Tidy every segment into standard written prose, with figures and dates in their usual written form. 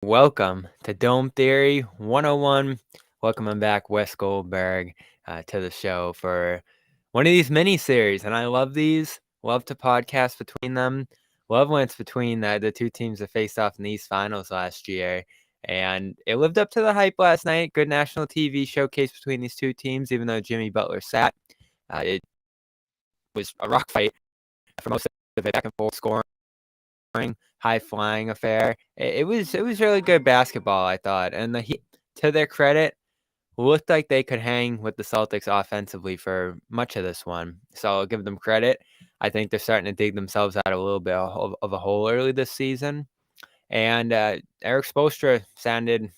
Welcome to Dome Theory 101. Welcome back, Wes Goldberg, to the show for one of these mini series. And I love these. Love to podcast between them. Love when it's between the two teams that faced off in the East Finals last year. And it lived up to the hype last night. Good national TV showcase between these two teams, even though Jimmy Butler sat. It was a rock fight for most of it, back and forth scoring. High flying affair. It was really good basketball, I thought. And the Heat, to their credit, looked like they could hang with the Celtics offensively for much of this one. So I'll give them credit. I think they're starting to dig themselves out a little bit of a hole early this season. And Eric Spoelstra sounded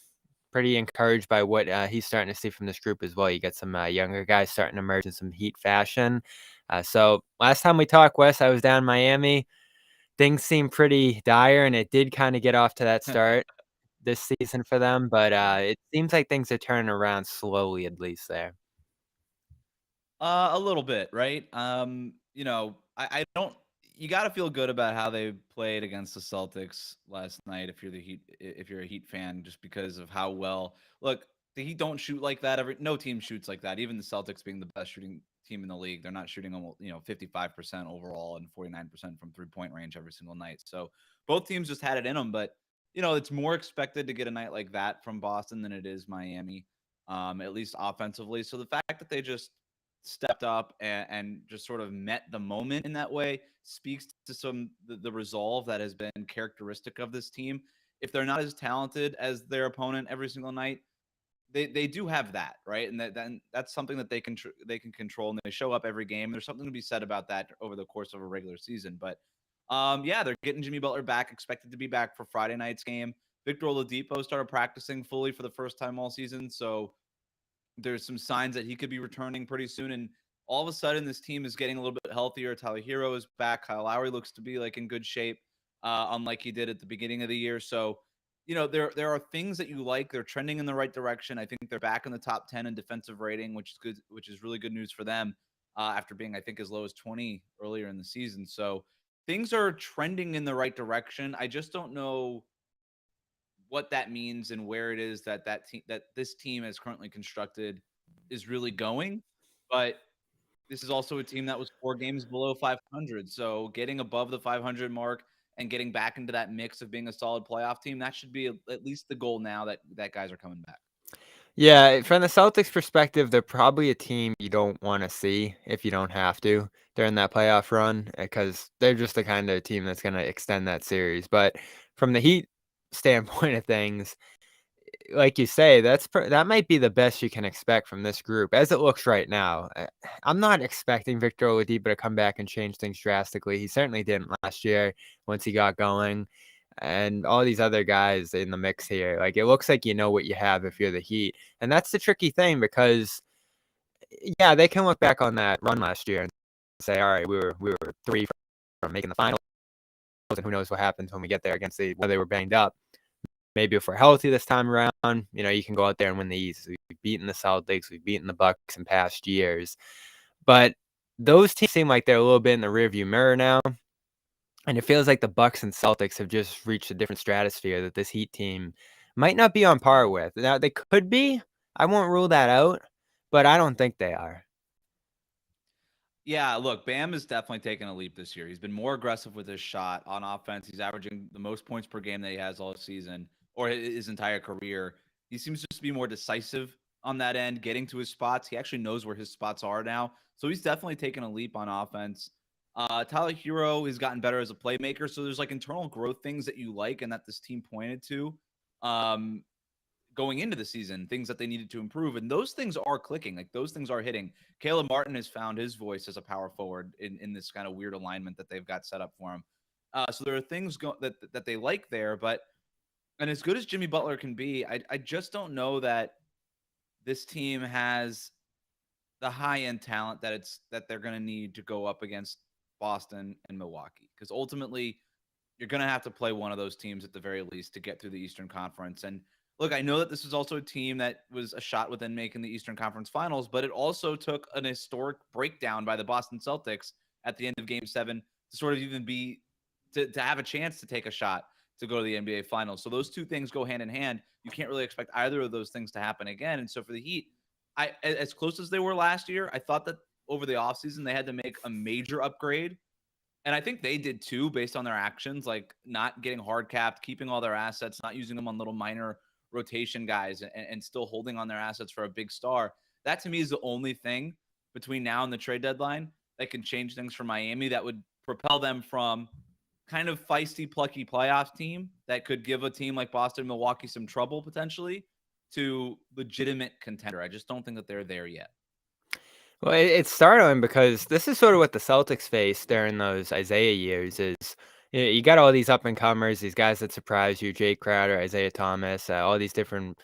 pretty encouraged by what he's starting to see from this group as well. You get some younger guys starting to emerge in some Heat fashion. So last time we talked, Wes, I was down in Miami. Things seem pretty dire, and it did kind of get off to that start this season for them, but it seems like things are turning around slowly, at least there. A little bit, right? I don't. You got to feel good about how they played against the Celtics last night. If you're the Heat, if you're a Heat fan, just because of how well. Look, the Heat don't shoot like that. No team shoots like that. Even the Celtics being the best shooting team in the league, they're not shooting almost 55% overall and 49% from 3-point range every single night. So both teams just had it in them. But it's more expected to get a night like that from Boston than it is Miami, at least offensively. So the fact that they just stepped up and just sort of met the moment in that way speaks to the resolve that has been characteristic of this team. If they're not as talented as their opponent every single night, they do have that, right? And that's something that they can control, and they show up every game. There's something to be said about that over the course of a regular season. But yeah, they're getting Jimmy Butler back, expected to be back for Friday night's game. Victor Oladipo started practicing fully for the first time all season, so there's some signs that he could be returning pretty soon. And all of a sudden, this team is getting a little bit healthier. Tyler Hero is back. Kyle Lowry looks to be like in good shape, unlike he did at the beginning of the year. So, there are things that you like. They're trending in the right direction. I think they're back in the top 10 in defensive rating, which is good, which is really good news for them after being, I think, as low as 20 earlier in the season. So things are trending in the right direction. I just don't know what that means and where it is that this team is currently constructed is really going. But this is also a team that was 4 games below 500. So getting above the 500 mark and getting back into that mix of being a solid playoff team, that should be at least the goal now that guys are coming back. Yeah, from the Celtics perspective, they're probably a team you don't want to see if you don't have to during that playoff run because they're just the kind of team that's going to extend that series. But from the Heat standpoint of things, like you say, that might be the best you can expect from this group as it looks right now. I'm not expecting Victor Oladipo to come back and change things drastically. He certainly didn't last year once he got going, and all these other guys in the mix here. Like it looks like you know what you have if you're the Heat, and that's the tricky thing because yeah, they can look back on that run last year and say, all right, we were 3 from making the finals, and who knows what happens when we get there against where they were banged up. Maybe if we're healthy this time around, you can go out there and win the East. We've beaten the Celtics, we've beaten the Bucks in past years, but those teams seem like they're a little bit in the rearview mirror now, and it feels like the Bucks and Celtics have just reached a different stratosphere that this Heat team might not be on par with. Now they could be. I won't rule that out, but I don't think they are. Yeah, look, Bam is definitely taking a leap this year. He's been more aggressive with his shot on offense. He's averaging the most points per game that he has all season or his entire career. He seems just to be more decisive on that end, getting to his spots. He actually knows where his spots are now. So he's definitely taken a leap on offense. Tyler Hero has gotten better as a playmaker. So there's like internal growth things that you like and that this team pointed to. Um, Going into the season, things that they needed to improve. And those things are clicking. Like those things are hitting. Caleb Martin has found his voice as a power forward in this kind of weird alignment that they've got set up for him. So there are things that they like there. But, and as good as Jimmy Butler can be, I just don't know that this team has the high end talent that they're going to need to go up against Boston and Milwaukee. Because ultimately, you're going to have to play one of those teams at the very least to get through the Eastern Conference. And look, I know that this is also a team that was a shot within making the Eastern Conference Finals, but it also took an historic breakdown by the Boston Celtics at the end of Game 7 to sort of even be to have a chance to take a shot to go to the NBA Finals. So those two things go hand in hand. You can't really expect either of those things to happen again. And so for the Heat, as close as they were last year, I thought that over the offseason they had to make a major upgrade. And I think they did too, based on their actions, like not getting hard capped, keeping all their assets, not using them on little minor rotation guys, and still holding on their assets for a big star. That to me is the only thing between now and the trade deadline that can change things for Miami, that would propel them from kind of feisty, plucky playoff team that could give a team like Boston, Milwaukee some trouble potentially, to legitimate contender. I just don't think that they're there yet. Well, it's startling because this is sort of what the Celtics faced during those Isaiah years. Is you got all these up and comers, these guys that surprise you, Jake Crowder, Isaiah Thomas, all these different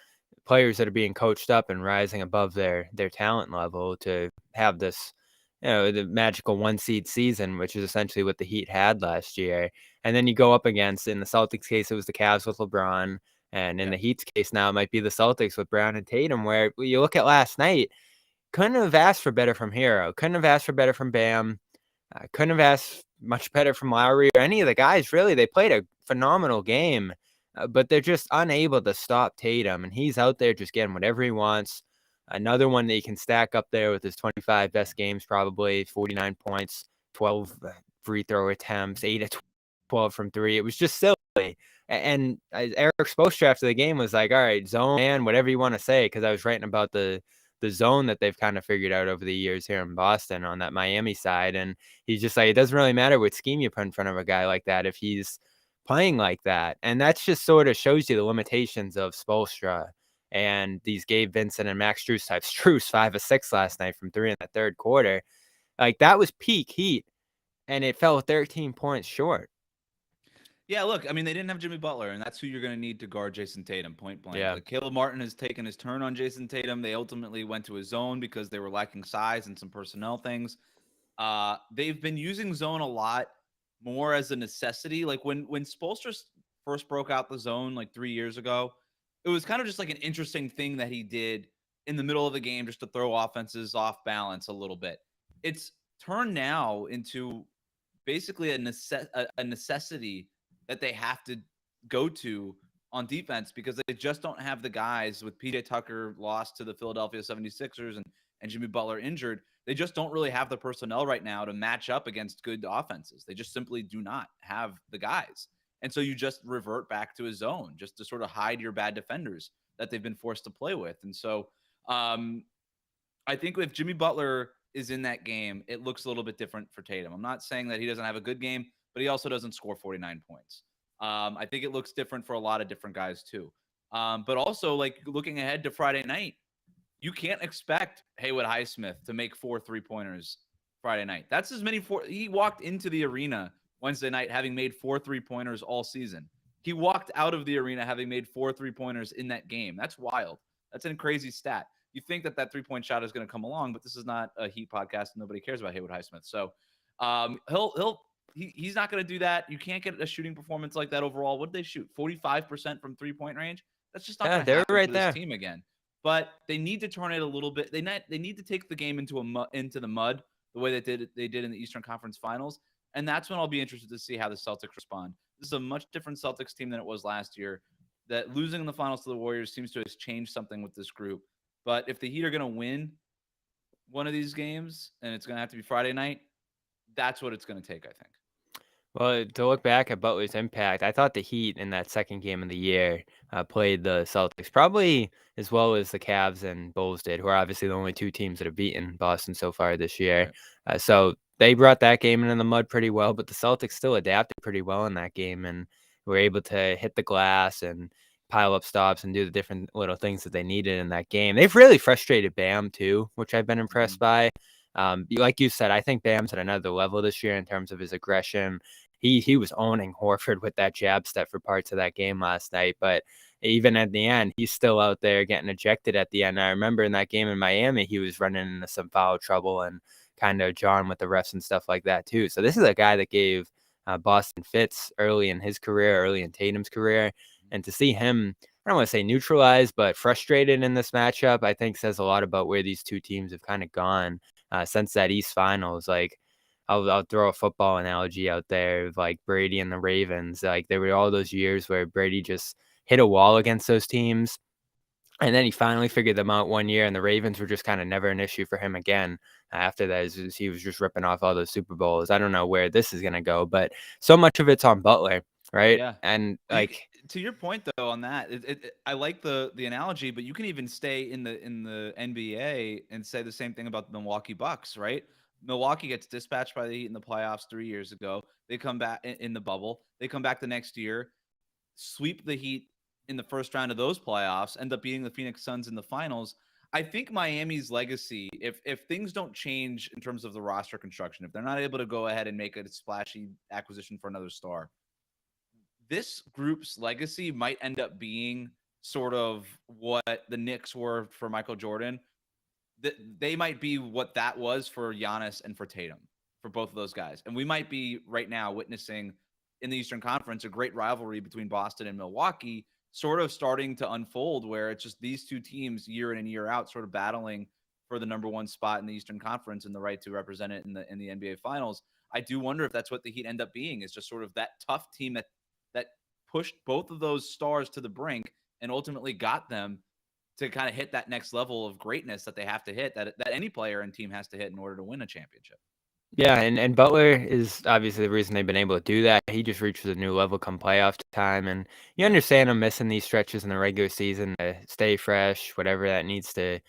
players that are being coached up and rising above their talent level to have this, the magical 1-seed season, which is essentially what the Heat had last year. And then you go up against, in the Celtics case, it was the Cavs with LeBron, and in the Heat's case now, it might be the Celtics with Brown and Tatum. Where you look at last night. Couldn't have asked for better from Hero. Couldn't have asked for better from Bam. Couldn't have asked much better from Lowry or any of the guys, really. They played a phenomenal game, but they're just unable to stop Tatum, and he's out there just getting whatever he wants. Another one that you can stack up there with his 25 best games, probably 49 points, 12 free throw attempts, 8 of 12 from 3. It was just silly. And Eric Spoelstra after the game was like, all right, zone, man, whatever you want to say, because I was writing about the zone that they've kind of figured out over the years here in Boston on that Miami side. And he's just like, it doesn't really matter what scheme you put in front of a guy like that if he's playing like that. And that's just sort of shows you the limitations of Spoelstra and these Gabe Vincent and Max Strus types. Strus 5 of 6 last night from 3 in the third quarter. Like, that was peak Heat, and it fell 13 points short. Yeah, look, I mean, they didn't have Jimmy Butler, and that's who you're going to need to guard Jason Tatum, point blank. Yeah. Like, Caleb Martin has taken his turn on Jason Tatum. They ultimately went to a zone because they were lacking size and some personnel things. They've been using zone a lot more as a necessity. Like when Spoelstra first broke out the zone like 3 years ago, it was kind of just like an interesting thing that he did in the middle of the game just to throw offenses off balance a little bit. It's turned now into basically a necessity that they have to go to on defense because they just don't have the guys. With PJ Tucker lost to the Philadelphia 76ers and Jimmy Butler injured, they just don't really have the personnel right now to match up against good offenses. They just simply do not have the guys. And so you just revert back to a zone just to sort of hide your bad defenders that they've been forced to play with. And so I think if Jimmy Butler is in that game, it looks a little bit different for Tatum. I'm not saying that he doesn't have a good game, but he also doesn't score 49 points. I think it looks different for a lot of different guys too. But also, like, looking ahead to Friday night, you can't expect Haywood Highsmith to make 4 3-pointers Friday night. That's as many he walked into the arena Wednesday night having made 4 3-pointers all season. He walked out of the arena having made 4 3-pointers in that game. That's wild. That's a crazy stat. You think that 3-point shot is going to come along, but this is not a Heat podcast, and nobody cares about Haywood Highsmith. So he's not going to do that. You can't get a shooting performance like that overall. What did they shoot? 45% from 3-point range? That's just not going to happen for this team again. But they need to turn it a little bit. They need to take the game into the mud the way they did in the Eastern Conference Finals. And that's when I'll be interested to see how the Celtics respond. This is a much different Celtics team than it was last year. That losing in the finals to the Warriors seems to have changed something with this group. But if the Heat are going to win one of these games, and it's going to have to be Friday night, that's what it's going to take, I think. Well, to look back at Butler's impact, I thought the Heat in that second game of the year played the Celtics probably as well as the Cavs and Bulls did, who are obviously the only two teams that have beaten Boston so far this year. Right. So they brought that game in the mud pretty well, but the Celtics still adapted pretty well in that game and were able to hit the glass and pile up stops and do the different little things that they needed in that game. They've really frustrated Bam too, which I've been impressed by. Like you said, I think Bam's at another level this year in terms of his aggression. He was owning Horford with that jab step for parts of that game last night. But even at the end, he's still out there getting ejected at the end. I remember in that game in Miami, he was running into some foul trouble and kind of jarring with the refs and stuff like that too. So this is a guy that gave Boston fits early in his career, early in Tatum's career. And to see him, I don't want to say neutralized, but frustrated in this matchup, I think says a lot about where these two teams have kind of gone since that East Finals. Like, I'll throw a football analogy out there of like Brady and the Ravens. Like there were all those years where Brady just hit a wall against those teams. And then he finally figured them out one year, and the Ravens were just kind of never an issue for him again. After that, he was just ripping off all those Super Bowls. I don't know where this is going to go, but so much of it's on Butler, right? Yeah. And like, To your point though on that, I like the analogy, but you can even stay in the NBA and say the same thing about the Milwaukee Bucks, right? Milwaukee gets dispatched by the Heat in the playoffs 3 years ago. They come back in the bubble. They come back the next year, sweep the Heat in the first round of those playoffs, end up beating the Phoenix Suns in the finals. I think Miami's legacy, if things don't change in terms of the roster construction, if they're not able to go ahead and make a splashy acquisition for another star, this group's legacy might end up being sort of what the Knicks were for Michael Jordan. They might be what that was for Giannis and for Tatum, for both of those guys. And we might be right now witnessing in the Eastern Conference a great rivalry between Boston and Milwaukee sort of starting to unfold, where it's just these two teams year in and year out sort of battling for the number one spot in the Eastern Conference and the right to represent it in the NBA Finals. I do wonder if that's what the Heat end up being, is just sort of that tough team that pushed both of those stars to the brink and ultimately got them to kind of hit that next level of greatness that they have to hit, that any player and team has to hit in order to win a championship. yeah, and Butler is obviously the reason they've been able to do that. He just reaches a new level come playoff time, and you Yeah. understand him missing these stretches in the regular season to stay fresh, whatever he needs to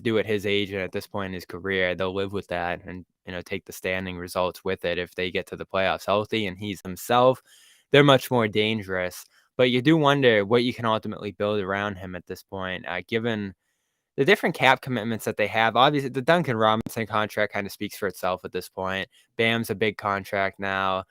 do at his age and at this point in his career. They'll live with that and take the standing results with it if they get to the playoffs healthy and he's himself. They're much more dangerous, but you do wonder what you can ultimately build around him at this point, given the different cap commitments that they have. Obviously, the Duncan Robinson contract kind of speaks for itself at this point. Bam's a big contract now.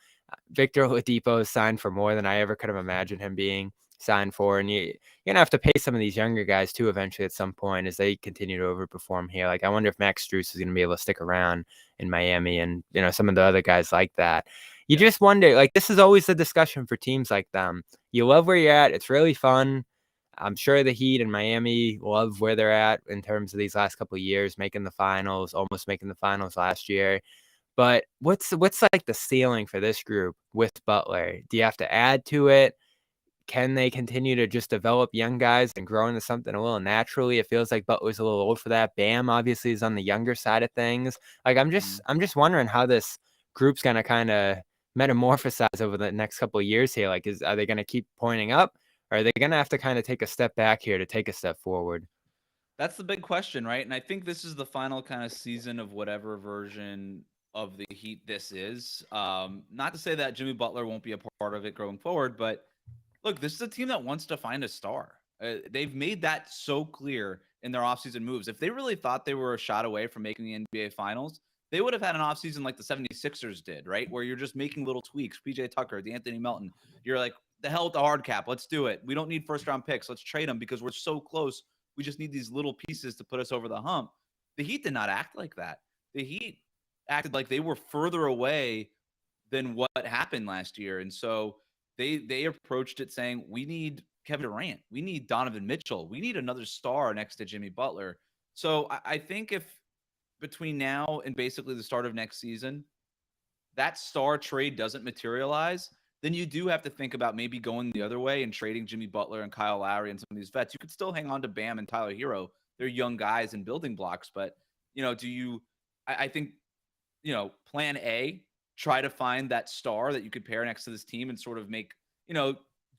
Victor Oladipo is signed for more than I ever could have imagined him being signed for. And you're going to have to pay some of these younger guys, too, eventually at some point as they continue to overperform here. Like, I wonder if Max Strus is going to be able to stick around in Miami and, some of the other guys like that. You Yeah. just wonder, like, this is always the discussion for teams like them. You love where you're at. It's really fun. I'm sure the Heat and Miami love where they're at in terms of these last couple of years, making the finals, almost making the finals last year. But what's like the ceiling for this group with Butler? Do you have to add to it? Can they continue to just develop young guys and grow into something a little naturally? It feels like Butler's a little old for that. Bam obviously is on the younger side of things. Like I'm just wondering how this group's gonna kind of metamorphosize over the next couple of years here. Like, are they gonna keep pointing up? Or are they gonna have to kind of take a step back here to take a step forward? That's the big question, right? And I think this is the final kind of season of whatever version of the Heat this is. Not to say that Jimmy Butler won't be a part of it going forward, but look, this is a team that wants to find a star. They've made that so clear in their offseason moves. If they really thought they were a shot away from making the NBA Finals, they would have had an offseason like the 76ers did, right? Where you're just making little tweaks. PJ Tucker, the Anthony Melton. You're like, the hell with the hard cap. Let's do it. We don't need first round picks. Let's trade them because we're so close. We just need these little pieces to put us over the hump. The Heat did not act like that. The Heat acted like they were further away than what happened last year. And so they approached it saying, we need Kevin Durant. We need Donovan Mitchell. We need another star next to Jimmy Butler. So I think if between now and basically the start of next season, that star trade doesn't materialize, then you do have to think about maybe going the other way and trading Jimmy Butler and Kyle Lowry and some of these vets. You could still hang on to Bam and Tyler Hero. They're young guys and building blocks, but I think, plan A, try to find that star that you could pair next to this team and sort of make,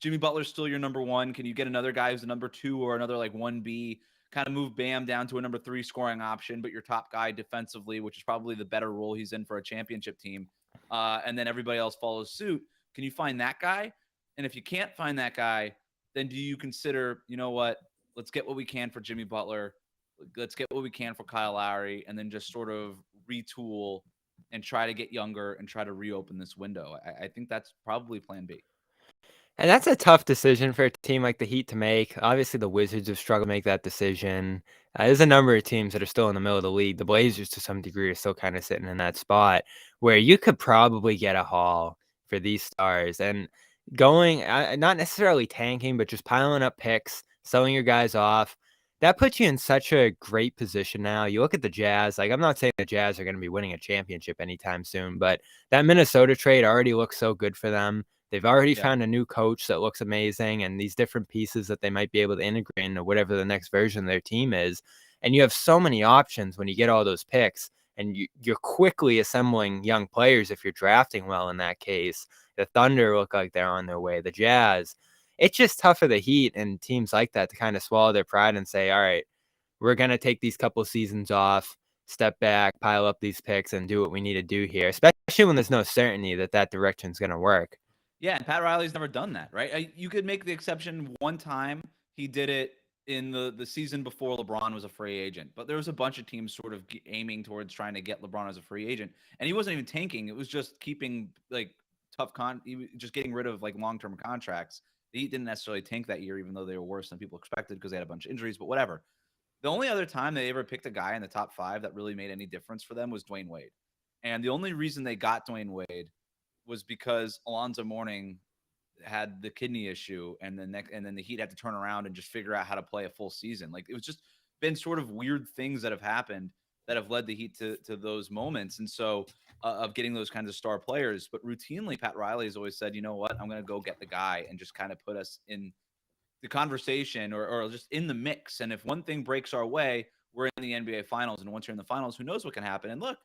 Jimmy Butler's still your number one. Can you get another guy who's a number two or another like 1B? Kind of move Bam down to a number 3 scoring option, but your top guy defensively, which is probably the better role he's in for a championship team. And then everybody else follows suit. Can you find that guy? And if you can't find that guy, then do you consider, you know what? Let's get what we can for Jimmy Butler. Let's get what we can for Kyle Lowry, and then just sort of retool and try to get younger and try to reopen this window. I think that's probably plan B. And that's a tough decision for a team like the Heat to make. Obviously, the Wizards have struggled to make that decision. There's a number of teams that are still in the middle of the league. The Blazers, to some degree, are still kind of sitting in that spot where you could probably get a haul for these stars and going, not necessarily tanking, but just piling up picks, selling your guys off, that puts you in such a great position now. You look at the Jazz, like, I'm not saying the Jazz are gonna be winning a championship anytime soon, but that Minnesota trade already looks so good for them. They've already Yeah. found a new coach that looks amazing, and these different pieces that they might be able to integrate into whatever the next version of their team is, and you have so many options when you get all those picks, and you're quickly assembling young players if you're drafting well in that case. The Thunder look like they're on their way. The Jazz, it's just tough for the Heat and teams like that to kind of swallow their pride and say, all right, we're going to take these couple seasons off, step back, pile up these picks, and do what we need to do here, especially when there's no certainty that that direction's going to work. Yeah, and Pat Riley's never done that, right? You could make the exception one time. He did it in the season before LeBron was a free agent, but there was a bunch of teams sort of aiming towards trying to get LeBron as a free agent, and he wasn't even tanking. It was just keeping like just getting rid of like long-term contracts. The Heat didn't necessarily tank that year, even though they were worse than people expected because they had a bunch of injuries. But whatever. The only other time they ever picked a guy in the top 5 that really made any difference for them was Dwayne Wade, and the only reason they got Dwayne Wade was because Alonzo Mourning had the kidney issue, and then the Heat had to turn around and just figure out how to play a full season. Like, it was just been sort of weird things that have happened that have led the Heat to those moments, and so of getting those kinds of star players. But routinely, Pat Riley has always said, you know what, I'm going to go get the guy and just kind of put us in the conversation or just in the mix. And if one thing breaks our way, we're in the NBA Finals, and once you're in the finals, who knows what can happen? And look,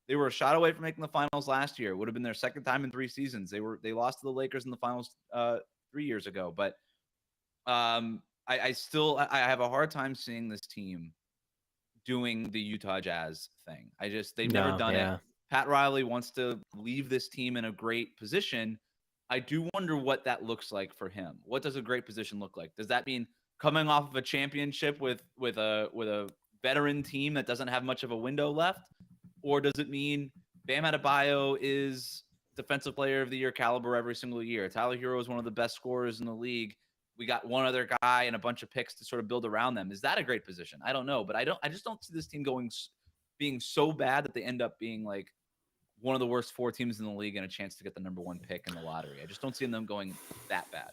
they were a shot away from making the finals last year. It would have been their second time in 3 seasons. They lost to the Lakers in the finals 3 years ago. But I have a hard time seeing this team doing the Utah Jazz thing. They've never No, done it. yeah. Pat Riley wants to leave this team in a great position. I do wonder what that looks like for him. What does a great position look like? Does that mean coming off of a championship with a veteran team that doesn't have much of a window left? Or does it mean Bam Adebayo is defensive player of the year caliber every single year? Tyler Hero is one of the best scorers in the league. We got one other guy and a bunch of picks to sort of build around them. Is that a great position? I don't know, but I just don't see this team being so bad that they end up being like one of the worst 4 teams in the league and a chance to get the number 1 pick in the lottery. I just don't see them going that bad.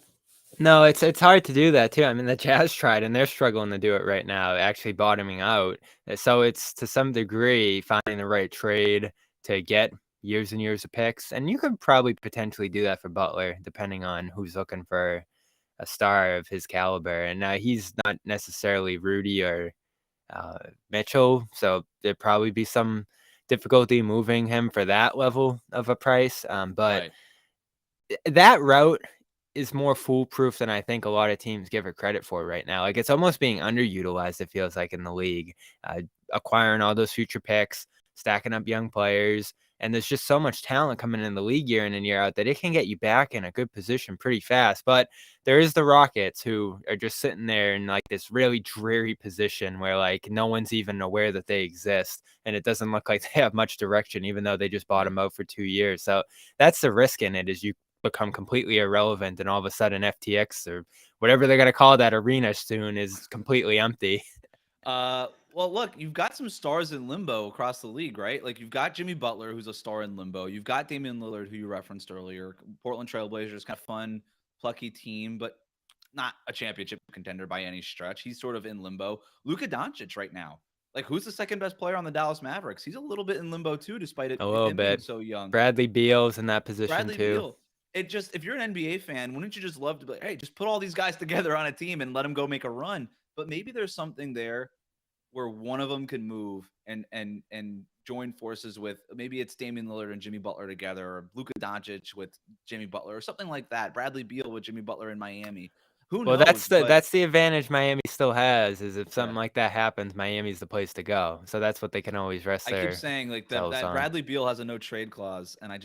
No, it's hard to do that too. I mean, the Jazz tried, and they're struggling to do it right now, actually bottoming out. So it's to some degree finding the right trade to get years and years of picks, and you could probably potentially do that for Butler, depending on who's looking for a star of his caliber. And he's not necessarily Rudy or Mitchell, so there'd probably be some difficulty moving him for that level of a price. But Right. that route is more foolproof than I think a lot of teams give it credit for right now. Like, it's almost being underutilized, it feels like, in the league. Acquiring all those future picks, stacking up young players, and there's just so much talent coming in the league year in and year out that it can get you back in a good position pretty fast. But there is the Rockets, who are just sitting there in like this really dreary position where like no one's even aware that they exist, and it doesn't look like they have much direction, even though they just bought them out for 2 years. So that's the risk in it, is you become completely irrelevant, and all of a sudden FTX or whatever they're going to call that arena soon is completely empty. Well, look, you've got some stars in limbo across the league, right? Like, you've got Jimmy Butler, who's a star in limbo. You've got Damian Lillard, who you referenced earlier. Portland Trailblazers, kind of fun, plucky team, but not a championship contender by any stretch. He's sort of in limbo. Luka Doncic right now. Like, who's the second best player on the Dallas Mavericks? He's a little bit in limbo too, despite A little him being bit. so young. Bradley Beal's in that position Bradley too. Beal. It just, if you're an NBA fan, wouldn't you just love to be like, hey, just put all these guys together on a team and let them go make a run? But maybe there's something there where one of them can move and join forces with, maybe it's Damian Lillard and Jimmy Butler together, or Luka Doncic with Jimmy Butler, or something like that. Bradley Beal with Jimmy Butler in Miami. Who Well, knows? But that's the advantage Miami still has, is if yeah, something like that happens, Miami's the place to go. So that's what they can always rest I keep saying like themselves that on. Bradley Beal has a no trade clause, and I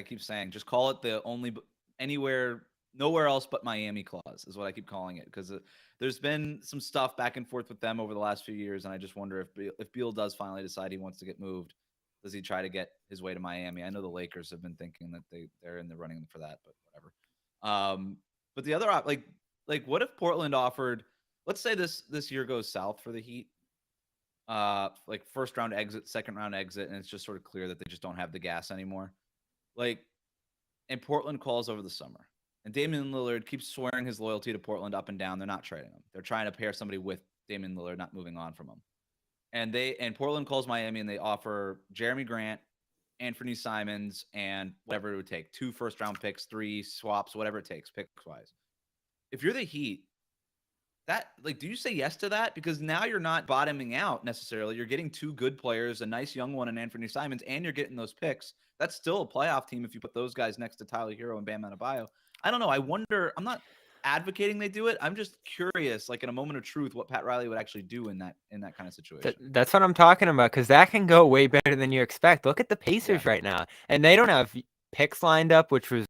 keep saying just call it the only anywhere nowhere else but Miami clause is what I keep calling it, because there's been some stuff back and forth with them over the last few years, and I just wonder if Beal does finally decide he wants to get moved, does he try to get his way to Miami? I know the Lakers have been thinking that they're in the running for that, but whatever. But the other like what if Portland offered? Let's say this year goes south for the Heat, like first round exit, second round exit, and it's just sort of clear that they just don't have the gas anymore. Like, and Portland calls over the summer, and Damian Lillard keeps swearing his loyalty to Portland up and down. They're not trading him. They're trying to pair somebody with Damian Lillard not moving on from him. And Portland calls Miami and they offer Jeremy Grant, Anthony Simons, and whatever it would take, 2 first-round picks, 3 swaps, whatever it takes, picks-wise. If you're the Heat, do you say yes to that? Because now you're not bottoming out necessarily. You're getting 2 good players, a nice young one in Anthony Simons, and you're getting those picks. That's still a playoff team if you put those guys next to Tyler Hero and Bam Adebayo. I don't know. I wonder. I'm not advocating they do it. I'm just curious, like in a moment of truth, what Pat Riley would actually do in that kind of situation. That's what I'm talking about, because that can go way better than you expect. Look at the Pacers right now, and they don't have picks lined up, which was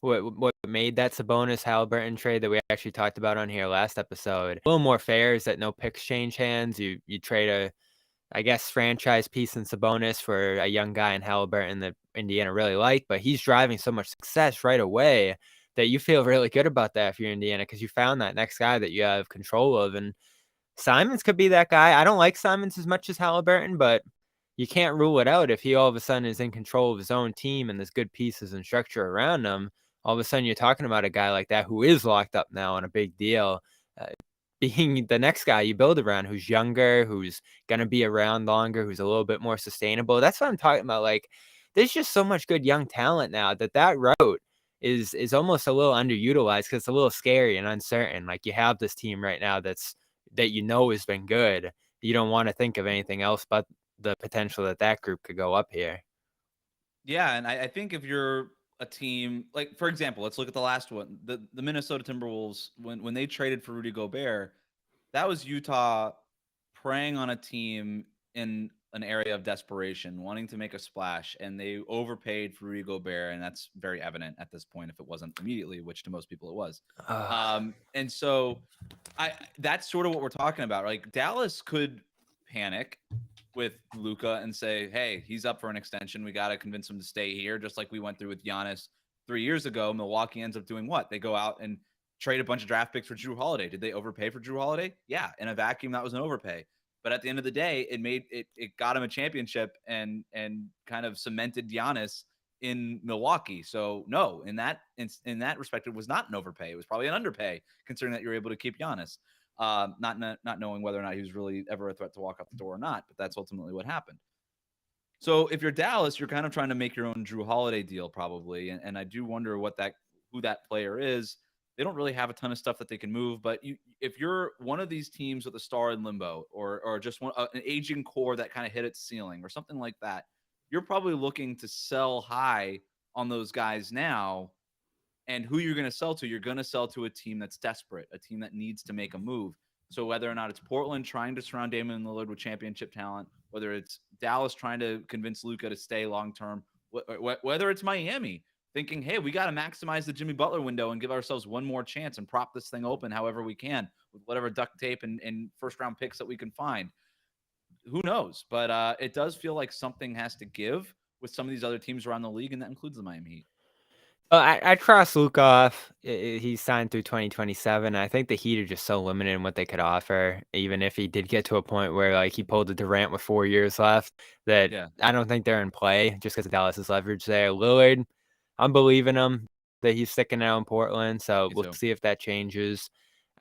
what made that Sabonis Halliburton trade that we actually talked about on here last episode. A little more fair is that no picks change hands. You trade a, I guess, franchise piece in Sabonis for a young guy in Halliburton that Indiana really liked, but he's driving so much success right away that you feel really good about that if you're Indiana, because you found that next guy that you have control of. And Simons could be that guy. I don't like Simons as much as Halliburton, but you can't rule it out if he all of a sudden is in control of his own team and there's good pieces and structure around him. All of a sudden, you're talking about a guy like that who is locked up now on a big deal, being the next guy you build around, who's younger, who's going to be around longer, who's a little bit more sustainable. That's what I'm talking about. Like, there's just so much good young talent now that route is almost a little underutilized because it's a little scary and uncertain. Like, you have this team right now that has been good. You don't want to think of anything else but the potential that group could go up here. Yeah, and I think if you're a team, like, for example, let's look at the last one, the Minnesota Timberwolves, when they traded for Rudy Gobert, that was Utah preying on a team in an area of desperation, wanting to make a splash, and they overpaid for Rudy Gobert, and that's very evident at this point if it wasn't immediately, which to most people it was. And so that's sort of what we're talking about. Like, Dallas could panic with Luka and say, hey, he's up for an extension. We got to convince him to stay here, just like we went through with Giannis 3 years ago. Milwaukee ends up doing what? They go out and trade a bunch of draft picks for Jrue Holiday. Did they overpay for Jrue Holiday? Yeah. In a vacuum, that was an overpay. But at the end of the day, it got him a championship and kind of cemented Giannis in Milwaukee. So no, in that respect, it was not an overpay. It was probably an underpay, considering that you're able to keep Giannis. Not knowing whether or not he was really ever a threat to walk out the door or not, but that's ultimately what happened. So if you're Dallas, you're kind of trying to make your own Jrue Holiday deal probably, and I do wonder who that player is. They don't really have a ton of stuff that they can move, but if you're one of these teams with a star in limbo or just an aging core that kind of hit its ceiling or something like that, you're probably looking to sell high on those guys now. And who you're going to sell to, you're going to sell to a team that's desperate, a team that needs to make a move. So whether or not it's Portland trying to surround Damian Lillard with championship talent, whether it's Dallas trying to convince Luka to stay long-term, whether it's Miami thinking, hey, we got to maximize the Jimmy Butler window and give ourselves one more chance and prop this thing open however we can with whatever duct tape and first-round picks that we can find. Who knows? But it does feel like something has to give with some of these other teams around the league, and that includes the Miami Heat. I cross Luke off. He's signed through 2027. I think the Heat are just so limited in what they could offer, even if he did get to a point where like he pulled the Durant with 4 years left, that I don't think they're in play just because of Dallas's leverage there. Lillard, I'm believing him that he's sticking out in Portland, so we'll see if that changes.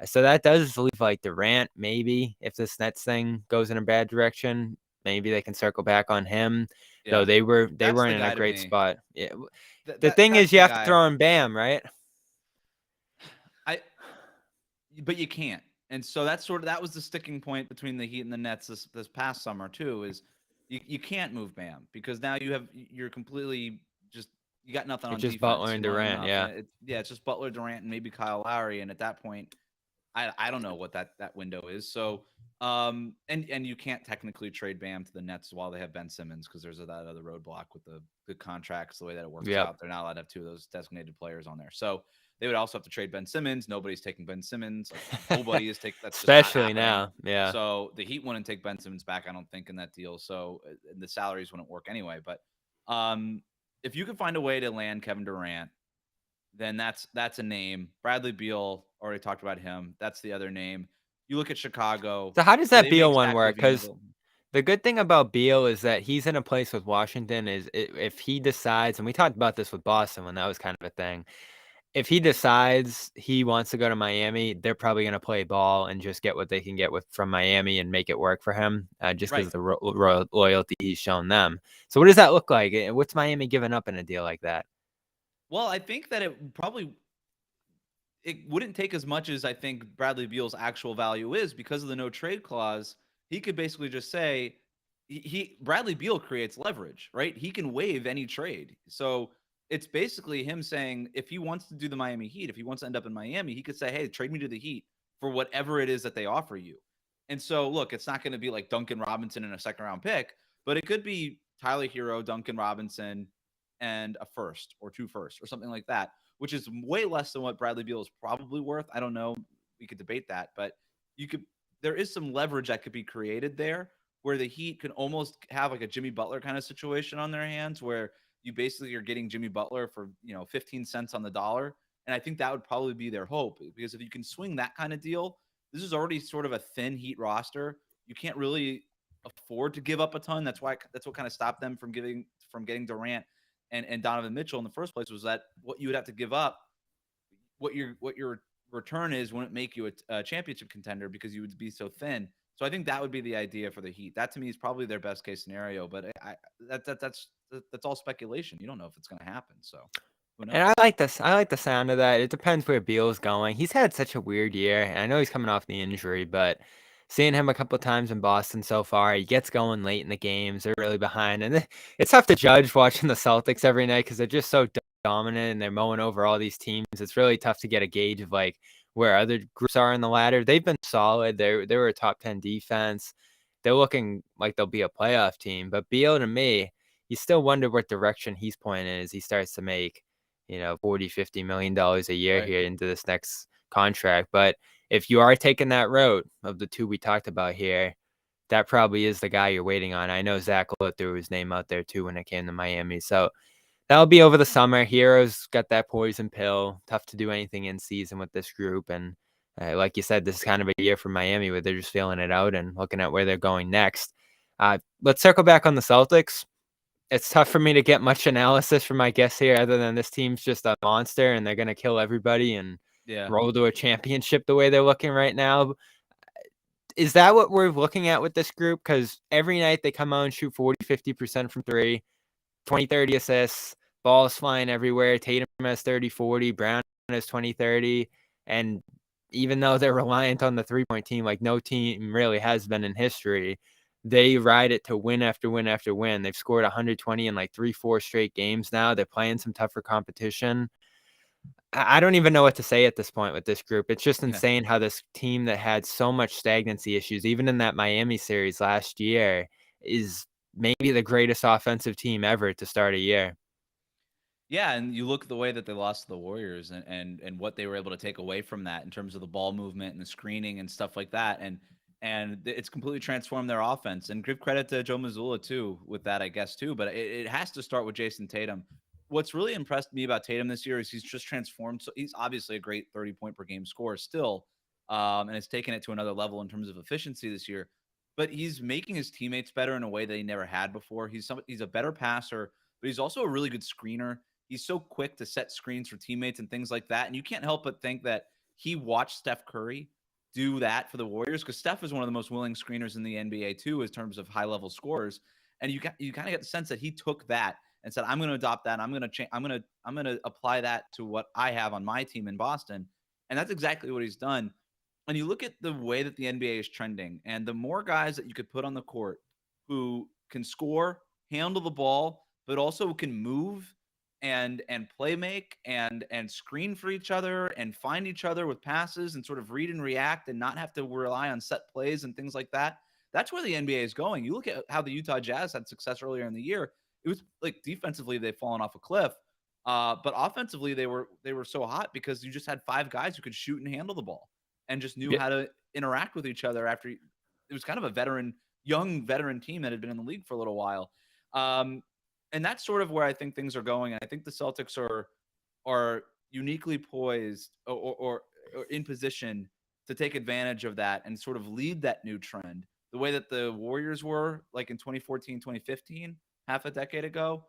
So that does leave like Durant, maybe if this Nets thing goes in a bad direction, maybe they can circle back on him. Yeah. Though they weren't in a great spot. Yeah. The thing is, you have to throw in Bam, right? But you can't, and so that was the sticking point between the Heat and the Nets this past summer too. Is you can't move Bam because now you're completely you got nothing on just defense. Butler and Durant, it's just Butler, Durant, and maybe Kyle Lowry, and at that point, I don't know what that window is. So and you can't technically trade Bam to the Nets while they have Ben Simmons because there's that other roadblock with the contracts, the way that it works out. They're not allowed to have 2 of those designated players on there. So they would also have to trade Ben Simmons. Nobody's taking Ben Simmons. Like, nobody is taking that's especially now. Yeah. So the Heat wouldn't take Ben Simmons back, I don't think, in that deal. So the salaries wouldn't work anyway. But if you could find a way to land Kevin Durant, then that's a name. Bradley Beal, already talked about him. That's the other name. You look at Chicago. So how does that Beal one work? Because the good thing about Beal is that he's in a place with Washington is if he decides, and we talked about this with Boston when that was kind of a thing. if he decides he wants to go to Miami, they're probably going to play ball and just get what they can get from Miami and make it work for him, just because Right. of the loyalty he's shown them. So what does that look like? What's Miami giving up in a deal like that? Well, I think that it wouldn't take as much as I think Bradley Beal's actual value is because of the no trade clause. He could basically just say he Bradley Beal creates leverage, right? He can waive any trade. So it's basically him saying if he wants to do the Miami Heat, if he wants to end up in Miami, he could say, "Hey, trade me to the Heat for whatever it is that they offer you." And so, look, it's not going to be like Duncan Robinson and a second round pick, but it could be Tyler Hero, Duncan Robinson, and a first or two firsts or something like that, which is way less than what Bradley Beal is probably worth. I don't know. We could debate that, but you could. There is some leverage that could be created there, where the Heat can almost have like a Jimmy Butler kind of situation on their hands, where you basically are getting Jimmy Butler for 15 cents on the dollar, and I think that would probably be their hope because if you can swing that kind of deal, this is already sort of a thin Heat roster. You can't really afford to give up a ton. That's what kind of stopped them from getting Durant and Donovan Mitchell in the first place was that what you would have to give up, what your return is wouldn't make you a championship contender because you would be so thin. So I think that would be the idea for the Heat. That to me is probably their best case scenario, but that's all speculation. You don't know if it's going to happen. So who And I knows? like this. I like the sound of that. It depends where Beal's going. He's had such a weird year, and I know he's coming off the injury, but seeing him a couple of times in Boston so far, he gets going late in the games. They're really behind, and it's tough to judge watching the Celtics every night because they're just so dominant and they're mowing over all these teams. It's really tough to get a gauge of like where other groups are in the ladder. They've been solid. They were a top 10 defense. They're looking like they'll be a playoff team. But Beal, to me, you still wonder what direction he's pointing in as he starts to make 40-50 million dollars a year Right. here into this next contract. But if you are taking that road of the two we talked about here, that probably is the guy you're waiting on. I know Zach Lowe threw his name out there too when it came to Miami. So that'll be over the summer. Heroes got that poison pill. Tough to do anything in season with this group. And like you said, this is kind of a year for Miami where they're just feeling it out and looking at where they're going next. Let's circle back on the Celtics. It's tough for me to get much analysis from my guests here other than this team's just a monster and they're going to kill everybody and Yeah. roll to a championship the way they're looking right now. Is that what we're looking at with this group? Because every night they come out and shoot 40-50% from three, 20-30 assists, balls flying everywhere. Tatum has 30-40, Brown has 20-30. And even though they're reliant on the three-point team, like no team really has been in history, they ride it to win after win after win. They've scored 120 in like 3-4 straight games now. They're playing some tougher competition. I don't even know what to say at this point with this group. It's just Yeah. insane how this team that had so much stagnancy issues, even in that Miami series last year, is maybe the greatest offensive team ever to start a year. Yeah, and you look at the way that they lost to the Warriors and what they were able to take away from that in terms of the ball movement and the screening and stuff like that, and it's completely transformed their offense. And give credit to Joe Mazzulla too with that, I guess too. But it has to start with Jason Tatum. What's really impressed me about Tatum this year is he's just transformed. So he's obviously a great 30-point per game scorer still, and has taken it to another level in terms of efficiency this year. But he's making his teammates better in a way that he never had before. He's a better passer, but he's also a really good screener. He's so quick to set screens for teammates and things like that. And you can't help but think that he watched Steph Curry do that for the Warriors because Steph is one of the most willing screeners in the NBA too, in terms of high level scorers. And you kind of get the sense that he took that and said, "I'm going to adopt that. I'm going to I'm going to apply that to what I have on my team in Boston." And that's exactly what he's done. And you look at the way that the NBA is trending, and the more guys that you could put on the court who can score, handle the ball, but also can move and play make and screen for each other and find each other with passes and sort of read and react and not have to rely on set plays and things like that. That's where the NBA is going. You look at how the Utah Jazz had success earlier in the year. It was like defensively they've fallen off a cliff, but offensively they were so hot because you just had five guys who could shoot and handle the ball and just knew Yeah. how to interact with each other. It was kind of a young veteran team that had been in the league for a little while. Um, and that's sort of where I think things are going. I think the Celtics are uniquely poised or in position to take advantage of that and sort of lead that new trend the way that the Warriors were like in 2014, 2015, half a decade ago.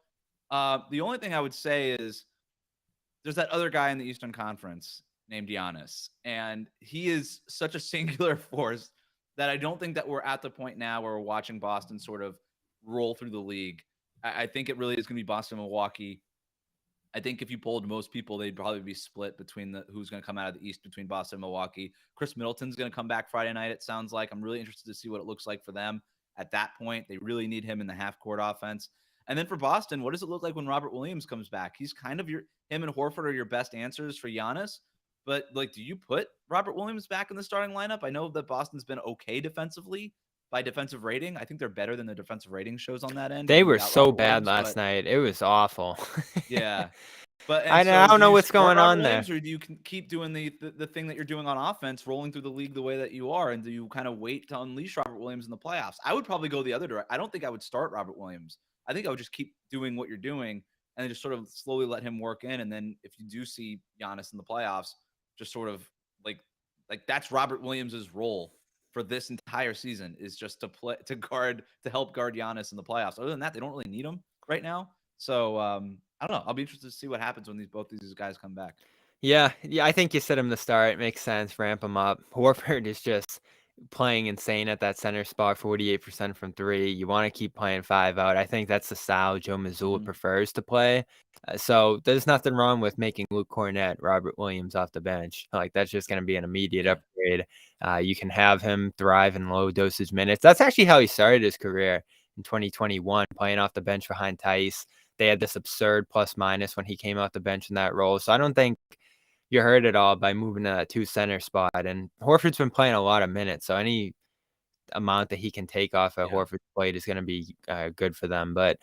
The only thing I would say is there's that other guy in the Eastern Conference named Giannis, and he is such a singular force that I don't think that we're at the point now where we're watching Boston sort of roll through the league. I think it really is going to be Boston, Milwaukee. I think if you polled most people, they'd probably be split between who's going to come out of the East between Boston and Milwaukee. Chris Middleton's going to come back Friday night, it sounds like. I'm really interested to see what it looks like for them at that point. They really need him in the half court offense. And then for Boston, what does it look like when Robert Williams comes back? He's kind of him and Horford are your best answers for Giannis. But like, do you put Robert Williams back in the starting lineup? I know that Boston's been okay defensively by defensive rating. I think they're better than the defensive rating shows on that end, They even were without so Robert bad Williams. last night. It was awful. Yeah. But I and so don't do know you what's start going Robert on there. Williams, or do you keep doing the thing that you're doing on offense, rolling through the league the way that you are, and do you kind of wait to unleash Robert Williams in the playoffs? I would probably go the other direction. I don't think I would start Robert Williams. I think I would just keep doing what you're doing and then just sort of slowly let him work in. And then if you do see Giannis in the playoffs, just sort of like that's Robert Williams's role for this entire season, is just to help guard Giannis in the playoffs. Other than that, they don't really need him right now. So I don't know. I'll be interested to see what happens when both these guys come back. Yeah, I think you said him to start. It makes sense. Ramp him up. Horford is just playing insane at that center spot, 48% from three. You want to keep playing 5 out. I think that's the style Joe Mazzulla prefers to play. So there's nothing wrong with making Luke Cornett, Robert Williams off the bench. Like, that's just going to be an immediate upgrade. You can have him thrive in low dosage minutes. That's actually how he started his career in 2021, playing off the bench behind Tice. They had this absurd plus minus when he came off the bench in that role. So I don't think you heard it all by moving to that 2 center spot. And Horford's been playing a lot of minutes, so any amount that he can take off at Horford's plate is going to be good for them. But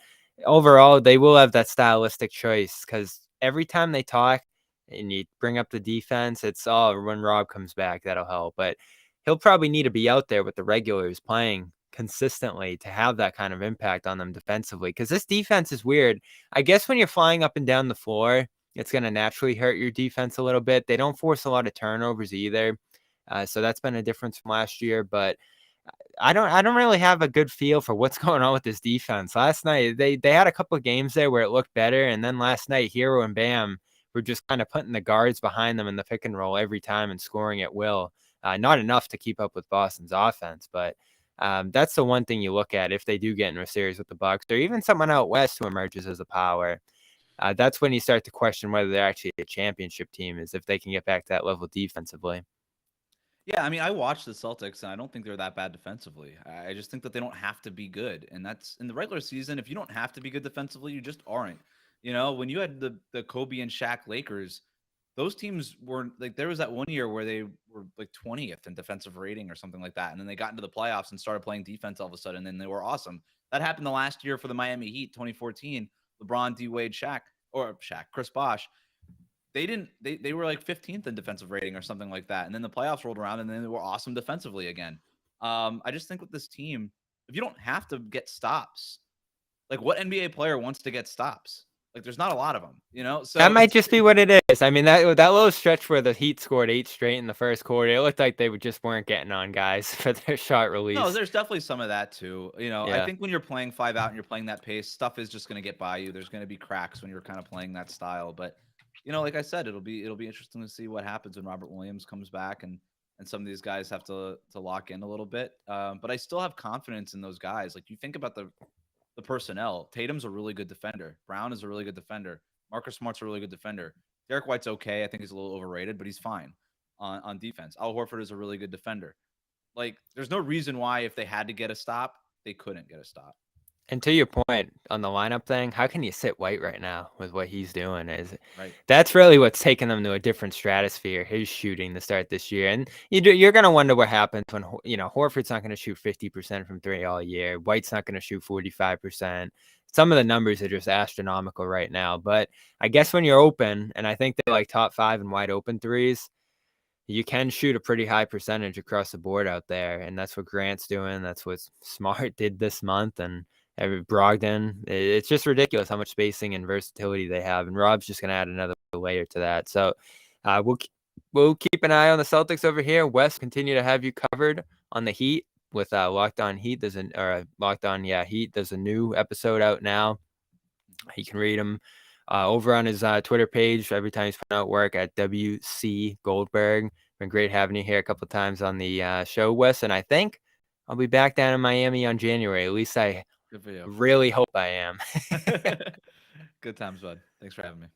overall, they will have that stylistic choice, because every time they talk and you bring up the defense, it's when Rob comes back, that'll help. But he'll probably need to be out there with the regulars playing consistently to have that kind of impact on them defensively, because this defense is weird. I guess when you're flying up and down the floor, it's going to naturally hurt your defense a little bit. They don't force a lot of turnovers either. So that's been a difference from last year, but I don't really have a good feel for what's going on with this defense. Last night, they had a couple of games there where it looked better, and then last night, Hero and Bam were just kind of putting the guards behind them in the pick and roll every time and scoring at will. Not enough to keep up with Boston's offense, but that's the one thing you look at if they do get into a series with the Bucks, or even someone out west who emerges as a power. That's when you start to question whether they're actually a championship team, is if they can get back to that level defensively. Yeah, I mean, I watched the Celtics, and I don't think they're that bad defensively. I just think that they don't have to be good, and that's in the regular season. If you don't have to be good defensively, you just aren't. You know, when you had the Kobe and Shaq Lakers, those teams were like, there was that one year where they were like 20th in defensive rating or something like that, and then they got into the playoffs and started playing defense all of a sudden, and they were awesome. That happened the last year for the Miami Heat, 2014. LeBron, D Wade, Chris Bosh. They were like 15th in defensive rating or something like that. And then the playoffs rolled around, and then they were awesome defensively again. I just think with this team, if you don't have to get stops, like, what NBA player wants to get stops? Like, there's not a lot of them, you know? So that might just be what it is. I mean, that little stretch where the Heat scored 8 straight in the first quarter, it looked like they just weren't getting on guys for their shot release. No, there's definitely some of that too. You know, I think when you're playing 5 out and you're playing that pace, stuff is just going to get by you. There's going to be cracks when you're kind of playing that style. But, you know, like I said, it'll be interesting to see what happens when Robert Williams comes back, and some of these guys have to lock in a little bit. But I still have confidence in those guys. Like, you think about the personnel. Tatum's a really good defender. Brown is a really good defender. Marcus Smart's a really good defender. Derek White's okay. I think he's a little overrated, but he's fine on defense. Al Horford is a really good defender. Like, there's no reason why, if they had to get a stop, they couldn't get a stop. And to your point on the lineup thing, how can you sit White right now with what he's doing? Right. That's really what's taken them to a different stratosphere, his shooting to start this year. And you're going to wonder what happens when, Horford's not going to shoot 50% from 3 all year. White's not going to shoot 45%. Some of the numbers are just astronomical right now. But I guess when you're open, and I think they're like top 5 in wide open threes, you can shoot a pretty high percentage across the board out there. And that's what Grant's doing. That's what Smart did this month. And Brogdon, it's just ridiculous how much spacing and versatility they have. And Rob's just going to add another layer to that. So we'll keep an eye on the Celtics over here. Wes, continue to have you covered on the Heat with Locked On Heat. Heat. There's a new episode out now. You can read them over on his Twitter page every time he's putting out work at WC Goldberg. Been great having you here a couple times on the show, Wes, and I think I'll be back down in Miami on January. At least I Good for you. really hope I am. Good times, bud. Thanks for having me.